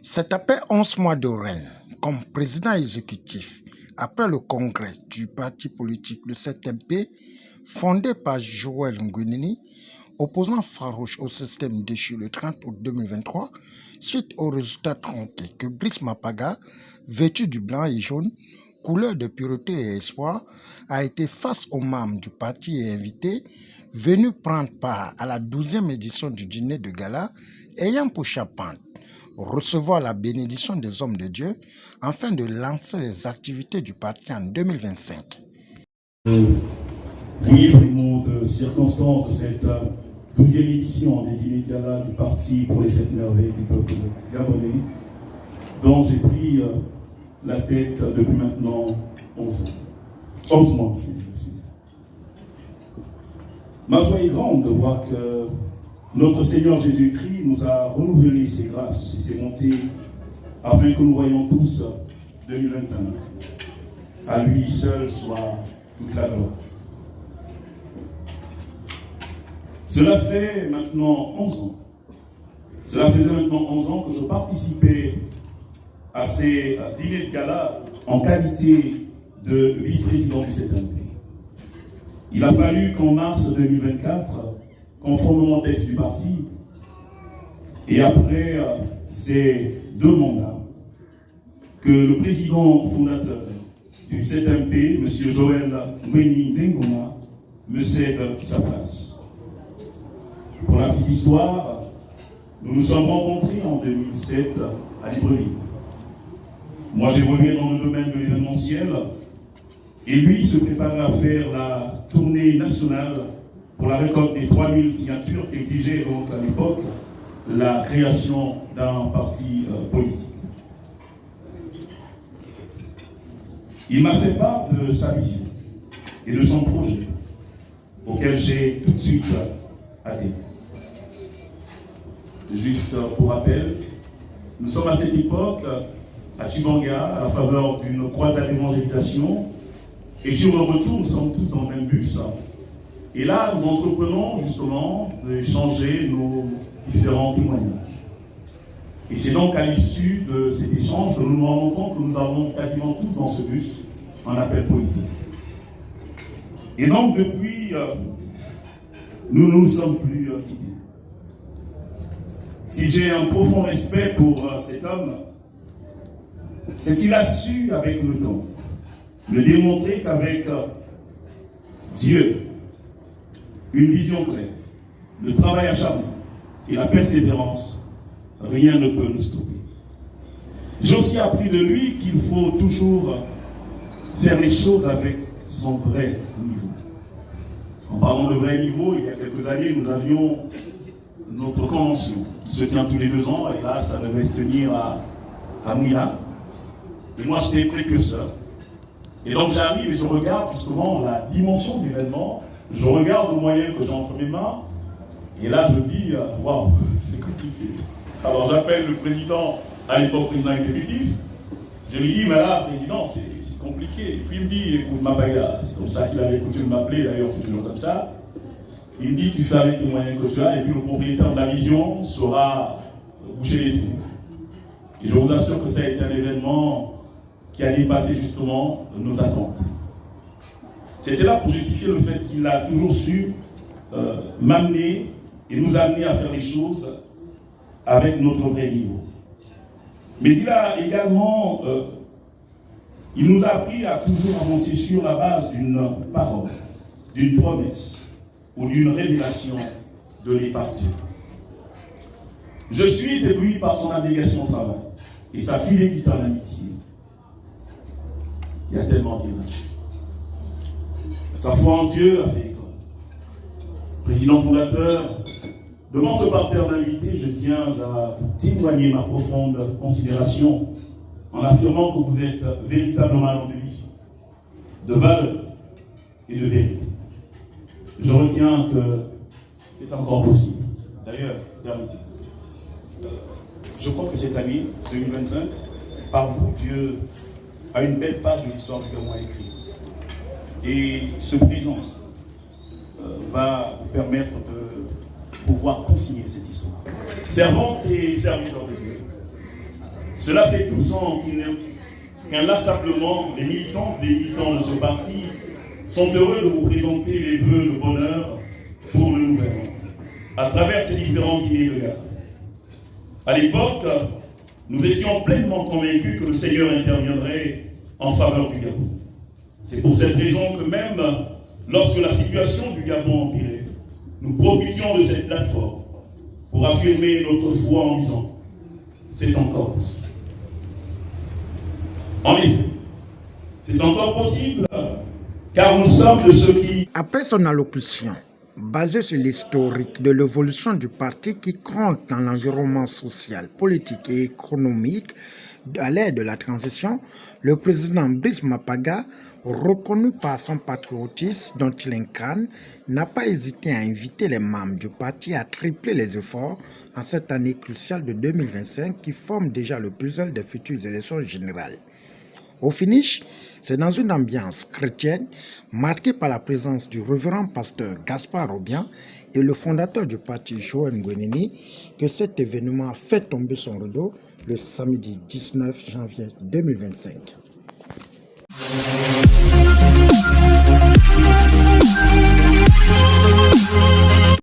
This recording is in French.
C'est après 11 mois de règne comme président exécutif, après le congrès du parti politique le ZMP, fondé par Joël Nguénièni, opposant farouche au système déchu le 30 août 2023, suite aux résultats tronqués que Brice Mapaga, vêtu du blanc et jaune, couleur de pureté et espoir, a été face aux membres du parti et invités venus prendre part à la 12e édition du dîner de gala, ayant pour charpente recevoir la bénédiction des hommes de Dieu afin de lancer les activités du parti en 2025. Oui, primo de circonstance de cette 12e édition des dîners de gala du parti pour les 7 merveilles du peuple gabonais, dont j'ai pris la tête depuis maintenant 11 ans. 11 mois, je suis. Ma joie est grande de voir que notre Seigneur Jésus-Christ nous a renouvelé ses grâces et ses bontés afin que nous voyions tous 2025. À lui seul soit toute la gloire. Cela fait maintenant 11 ans. Cela faisait maintenant 11 ans que je participais à ces dîners de gala en qualité de vice-président du ZMP. Il a fallu qu'en mars 2024, conformément au texte du parti, et après ces 2 mandats, que le président fondateur du ZMP, M. Joël Nguénièni, me cède sa place. Pour la petite histoire, nous nous sommes rencontrés en 2007 à Libreville. Moi, j'évoluais dans le domaine de l'événementiel, et lui se préparait à faire la tournée nationale pour la récolte des 3000 signatures qu'exigeait donc à l'époque la création d'un parti politique. Il m'a fait part de sa vision et de son projet, auquel j'ai tout de suite adhéré. Juste pour rappel, nous sommes à cette époque à Chibanga, à la faveur d'une croisade d'évangélisation, et sur le retour, nous sommes tous dans le même bus. Et là, nous entreprenons justement d'échanger nos différents témoignages. Et c'est donc à l'issue de cet échange que nous nous rendons compte que nous avons quasiment tous dans ce bus un appel politique. Et donc depuis, nous ne nous sommes plus quittés. Si j'ai un profond respect pour cet homme, c'est qu'il a su avec le temps me démontrer qu'avec Dieu, une vision claire, le travail acharné et la persévérance, rien ne peut nous stopper. J'ai aussi appris de lui qu'il faut toujours faire les choses avec son vrai niveau. En parlant de vrai niveau, il y a quelques années, nous avions notre convention qui se tient tous les 2 ans, et là, ça devait se tenir à Mouila. Et moi, j'étais précurseur. Et donc, j'arrive et je regarde justement la dimension de l'événement. Je regarde le moyen que j'ai entre mes mains, et là je dis, waouh, c'est compliqué. Alors j'appelle le président, à l'époque président exécutif, je lui dis, mais là, président, c'est compliqué. Et puis il me dit, écoute, Mapaga, c'est comme ça qu'il avait coutume de m'appeler, d'ailleurs c'est toujours comme ça. Il me dit, tu fais avec les moyens que tu as, et puis le propriétaire de la vision saura boucher les trous. Et je vous assure que ça a été un événement qui a dépassé justement nos attentes. C'était là pour justifier le fait qu'il a toujours su m'amener et nous amener à faire les choses avec notre vrai niveau. Mais il a également, il nous a appris à toujours avancer sur la base d'une parole, d'une promesse ou d'une révélation donnée par Dieu. Je suis ébloui par son abnégation au travail et sa fidélité en amitié. Il y a tellement d'image. Sa foi en Dieu a fait école. Président fondateur, devant ce parterre d'invités, je tiens à vous témoigner ma profonde considération en affirmant que vous êtes véritablement un homme de vision, de valeur et de vérité. Je retiens que c'est encore possible. D'ailleurs, permettez. Je crois que cette année, 2025, par vous, Dieu a une belle page de l'histoire du Gabon à écrire. Et ce présent va vous permettre de pouvoir consigner cette histoire. Servantes et serviteurs de Dieu, cela fait 12 ans qu'inlassablement les militantes et militants de ce parti sont heureux de vous présenter les vœux de bonheur pour le nouvel an, à travers ces différents dîners de garde. À l'époque, nous étions pleinement convaincus que le Seigneur interviendrait en faveur du Gabon. C'est pour cette raison que même lorsque la situation du Gabon empirait, nous profitions de cette plateforme pour affirmer notre foi en disant « c'est encore possible ». En effet, c'est encore possible, car nous sommes de ceux qui... Après son allocution, basée sur l'historique de l'évolution du parti qui compte dans l'environnement social, politique et économique à l'ère de la transition, le président Brice Mapaga, reconnu par son patriotisme dont il incarne, n'a pas hésité à inviter les membres du parti à tripler les efforts en cette année cruciale de 2025 qui forme déjà le puzzle des futures élections générales. Au finish, c'est dans une ambiance chrétienne marquée par la présence du révérend pasteur Gaspard Robian et le fondateur du parti Joël Ngouenini que cet événement a fait tomber son rideau le samedi 19 janvier 2025.